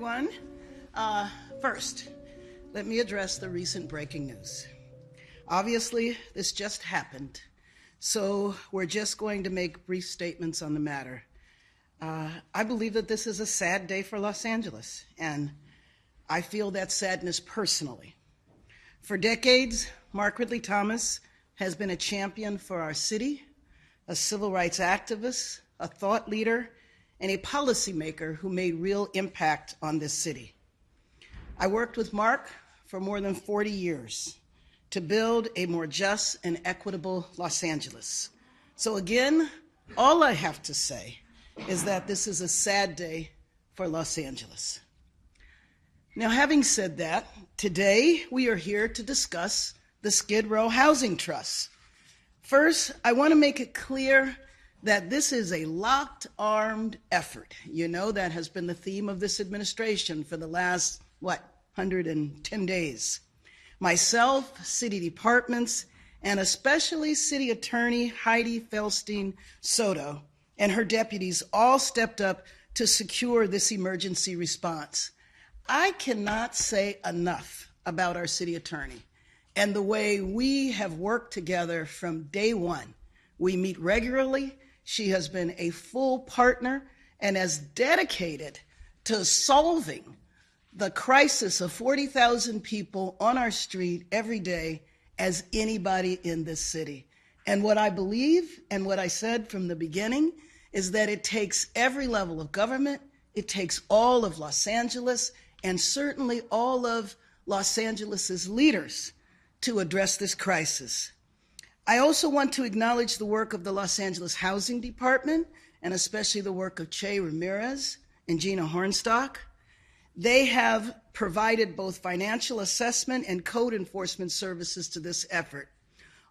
everyone. First, let me address the recent breaking news. Obviously, this just happened, so we're just going to make brief statements on the matter. I believe that this is a sad day for Los Angeles, and I feel that sadness personally. For decades, Mark Ridley Thomas has been a champion for our city, a civil rights activist, a thought leader, and a policymaker who made real impact on this city. I worked with Mark for more than 40 years to build a more just and equitable Los Angeles. So again, all I have to say is that this is a sad day for Los Angeles. Now, having said that, today we are here to discuss the Skid Row Housing Trust. First, I want to make it clear that this is a locked armed effort. You know, that has been the theme of this administration for the last, 110 days. Myself, city departments, and especially City Attorney Hydee, Feldstein, Soto, and her deputies all stepped up to secure this emergency response. I cannot say enough about our city attorney and the way we have worked together from day one. We meet regularly. She has been a full partner and as dedicated to solving the crisis of 40,000 people on our street every day as anybody in this city. And what I believe and what I said from the beginning is that it takes every level of government, it takes all of Los Angeles, and certainly all of Los Angeles's leaders to address this crisis. I also want to acknowledge the work of the Los Angeles Housing Department, and especially the work of Che Ramirez and Gina Hornstock. They have provided both financial assessment and code enforcement services to this effort.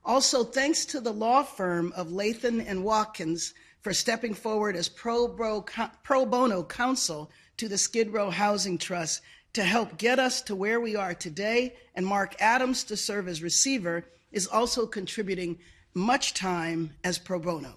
Also, thanks to the law firm of Lathan and Watkins for stepping forward as pro bono counsel to the Skid Row Housing Trust to help get us to where we are today, and Mark Adams to serve as receiver is also contributing much time as pro bono.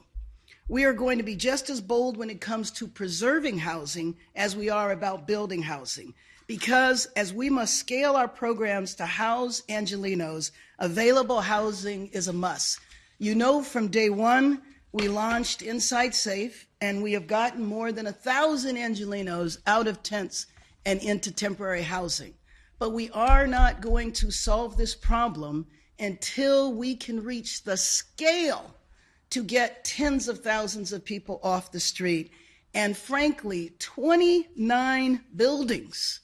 We are going to be just as bold when it comes to preserving housing as we are about building housing, because as we must scale our programs to house Angelenos, available housing is a must. You know, from day one, we launched Inside Safe, and we have gotten more than 1,000 Angelenos out of tents and into temporary housing. But we are not going to solve this problem until we can reach the scale to get tens of thousands of people off the street. And frankly, 29 buildings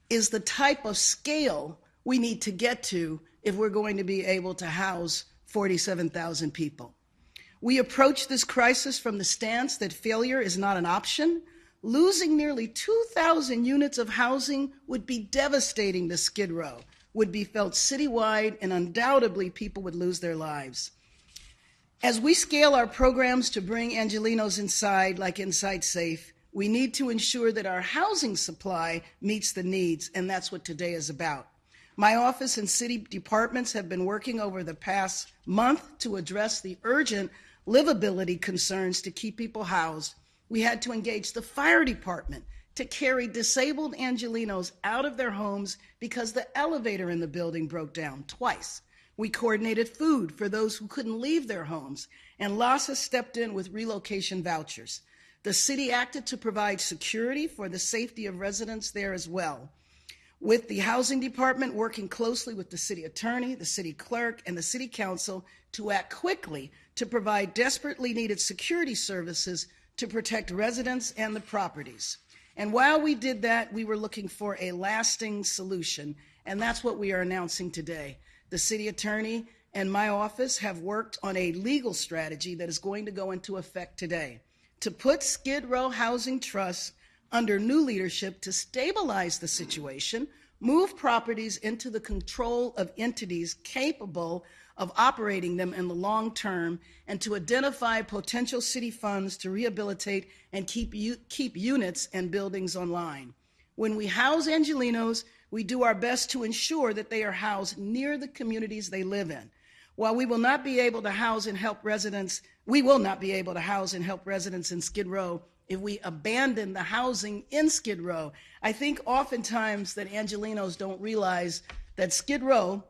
is the type of scale we need to get to if we're going to be able to house 47,000 people. We approach this crisis from the stance that failure is not an option. Losing nearly 2,000 units of housing would be devastating to Skid Row, would be felt citywide, and undoubtedly people would lose their lives. As we scale our programs to bring Angelenos inside, like Inside Safe, we need to ensure that our housing supply meets the needs, and that's what today is about. My office and city departments have been working over the past month to address the urgent livability concerns to keep people housed. We had to engage the fire department to carry disabled Angelenos out of their homes because the elevator in the building broke down twice. We coordinated food for those who couldn't leave their homes, and LASA stepped in with relocation vouchers. The city acted to provide security for the safety of residents there as well, with the housing department working closely with the city attorney, the city clerk, and the city council to act quickly to provide desperately needed security services to protect residents and the properties. And while we did that, we were looking for a lasting solution, and that's what we are announcing today. The city attorney and my office have worked on a legal strategy that is going to go into effect today to put Skid Row Housing Trust under new leadership to stabilize the situation, move properties into the control of entities capable of operating them in the long term, and to identify potential city funds to rehabilitate and keep units and buildings online. When we house Angelenos, we do our best to ensure that they are housed near the communities they live in. While we will not be able to house and help residents in Skid Row if we abandon the housing in Skid Row. I think oftentimes that Angelenos don't realize that Skid Row,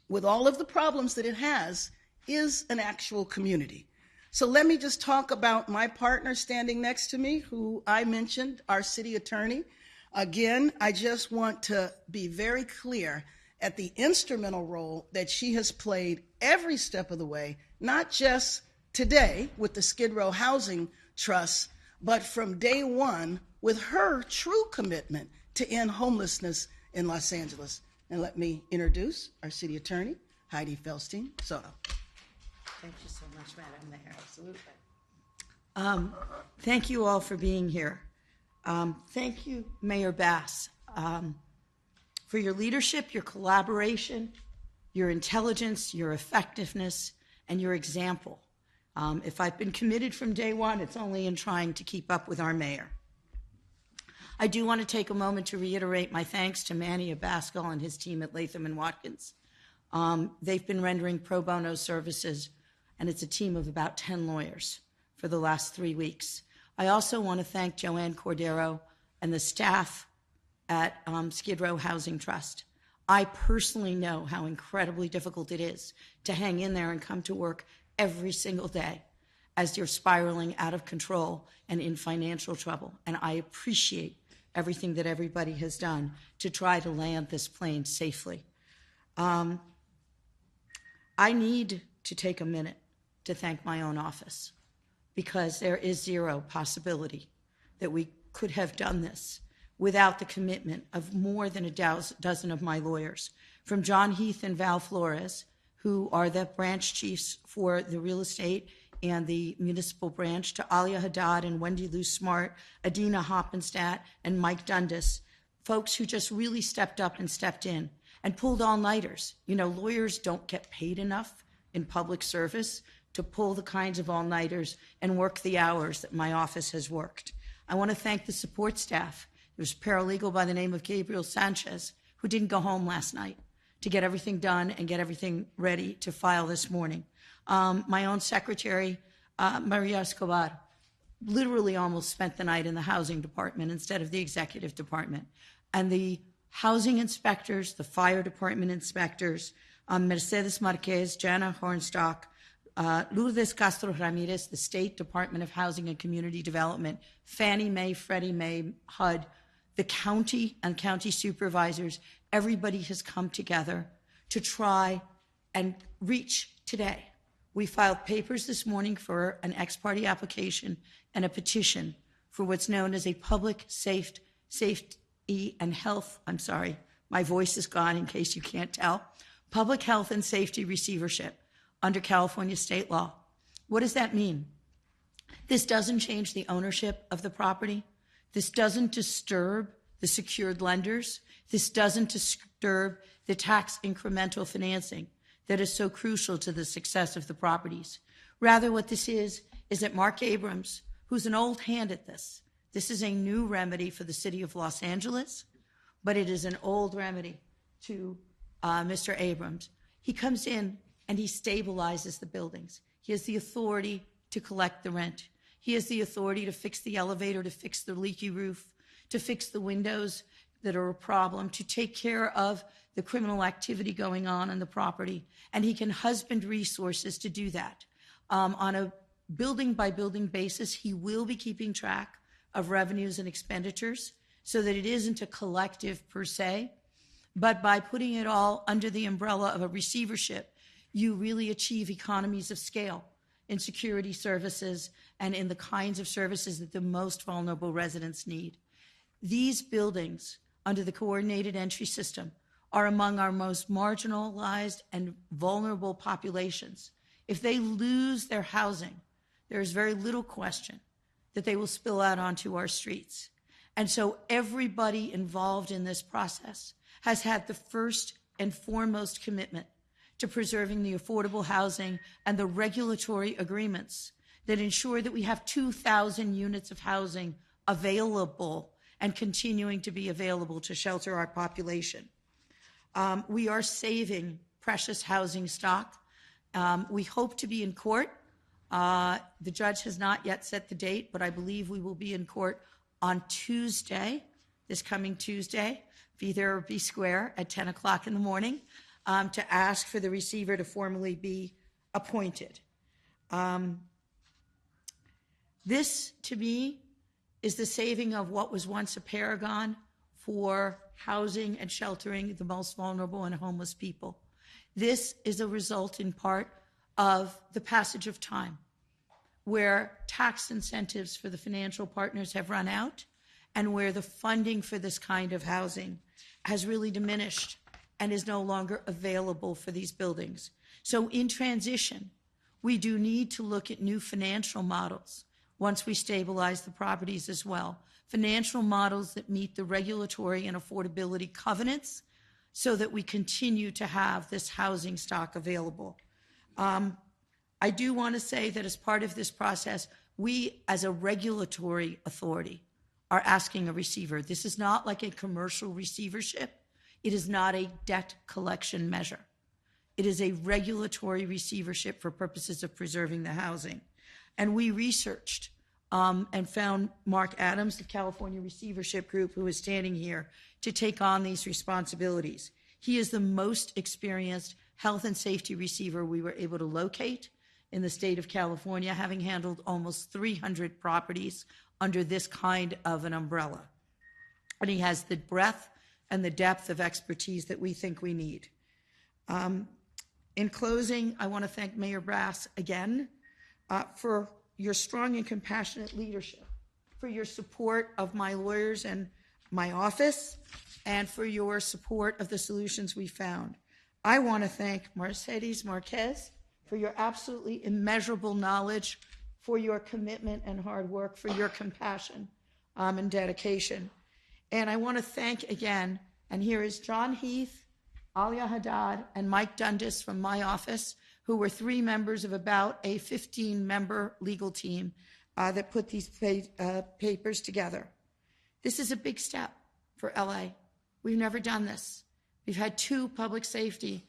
with all of the problems that it has, is an actual community. So let me just talk about my partner standing next to me, who I mentioned, our city attorney. Again, I just want to be very clear at the instrumental role that she has played every step of the way, not just today with the Skid Row Housing Trust, but from day one with her true commitment to end homelessness in Los Angeles. And let me introduce our city attorney, Hydee Feldstein, Soto. Thank you so much, Madam Mayor. Absolutely. Thank you all for being here. Thank you, Mayor Bass, for your leadership, your collaboration, your intelligence, your effectiveness, and your example. If I've been committed from day one, it's only in trying to keep up with our mayor. I do want to take a moment to reiterate my thanks to Manny Abascal and his team at Latham & Watkins. They've been rendering pro bono services, and it's a team of about 10 lawyers for the last 3 weeks. I also want to thank Joanne Cordero and the staff at Skid Row Housing Trust. I personally know how incredibly difficult it is to hang in there and come to work every single day as you're spiraling out of control and in financial trouble. And I appreciate everything that everybody has done to try to land this plane safely. I need to take a minute to thank my own office, because there is zero possibility that we could have done this without the commitment of more than a dozen of my lawyers, from John Heath and Val Flores, who are the branch chiefs for the real estate and the municipal branch, to Alia Haddad and Wendy Lou Smart, Adina Hoppenstadt, and Mike Dundas, folks who just really stepped up and stepped in and pulled all-nighters. You know, lawyers don't get paid enough in public service to pull the kinds of all-nighters and work the hours that my office has worked. I want to thank the support staff. There's a paralegal by the name of Gabriel Sanchez who didn't go home last night to get everything done and get everything ready to file this morning. My own secretary, Maria Escobar, literally almost spent the night in the housing department instead of the executive department. And the housing inspectors, the fire department inspectors, Mercedes Marquez, Jana Hornstock, Lourdes Castro Ramirez, the State Department of Housing and Community Development, Fannie Mae, Freddie Mae, HUD, the county and county supervisors, everybody has come together to try and reach today. We filed papers this morning for an ex-parte application and a petition for what's known as a public safety and health, I'm sorry, my voice is gone in case you can't tell, public health and safety receivership under California state law. What does that mean? This doesn't change the ownership of the property. This doesn't disturb the secured lenders. This doesn't disturb the tax incremental financing that is so crucial to the success of the properties. Rather, what this is that Mark Abrams, who's an old hand at this is a new remedy for the city of Los Angeles, but it is an old remedy to Mr. Abrams. He comes in and he stabilizes the buildings. He has the authority to collect the rent. He has the authority to fix the elevator, to fix the leaky roof, to fix the windows that are a problem, to take care of the criminal activity going on the property. And he can husband resources to do that. On a building by building basis, he will be keeping track of revenues and expenditures so that it isn't a collective per se, but by putting it all under the umbrella of a receivership, you really achieve economies of scale in security services and in the kinds of services that the most vulnerable residents need. These buildings under the coordinated entry system are among our most marginalized and vulnerable populations. If they lose their housing, there is very little question that they will spill out onto our streets. And so everybody involved in this process has had the first and foremost commitment to preserving the affordable housing and the regulatory agreements that ensure that we have 2,000 units of housing available and continuing to be available to shelter our population. We are saving precious housing stock. We hope to be in court The judge has not yet set the date, but I believe we will be in court on Tuesday, this coming Tuesday, be there or be square at 10 o'clock in the morning, to ask for the receiver to formally be appointed. This, to me, is the saving of what was once a paragon for housing and sheltering the most vulnerable and homeless people. This is a result in part of the passage of time, where tax incentives for the financial partners have run out and where the funding for this kind of housing has really diminished and is no longer available for these buildings. So in transition, we do need to look at new financial models once we stabilize the properties as well. Financial models that meet the regulatory and affordability covenants so that we continue to have this housing stock available. I do want to say that as part of this process, we as a regulatory authority are asking a receiver. This is not like a commercial receivership. It is not a debt collection measure. It is a regulatory receivership for purposes of preserving the housing. And we researched and found Mark Adams, the California Receivership Group, who is standing here to take on these responsibilities. He is the most experienced health and safety receiver we were able to locate in the state of California, having handled almost 300 properties under this kind of an umbrella. And he has the breadth and the depth of expertise that we think we need. In closing, I want to thank Mayor Bass again for your strong and compassionate leadership, for your support of my lawyers and my office, and for your support of the solutions we found. I want to thank Mercedes Marquez for your absolutely immeasurable knowledge, for your commitment and hard work, for your compassion and dedication. And I want to thank again, and here is John Heath, Alia Haddad, and Mike Dundas from my office, who were 3 members of about a 15-member legal team that put these papers together. This is a big step for LA. We've never done this. We've had 2 public safety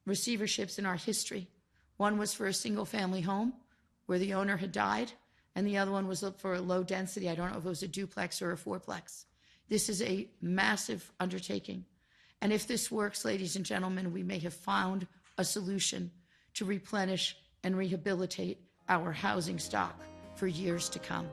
receiverships in our history. One was for a single-family home where the owner had died, and the other one was for a low density. I don't know if it was a duplex or a 4-plex. This is a massive undertaking. And if this works, ladies and gentlemen, we may have found a solution to replenish and rehabilitate our housing stock for years to come.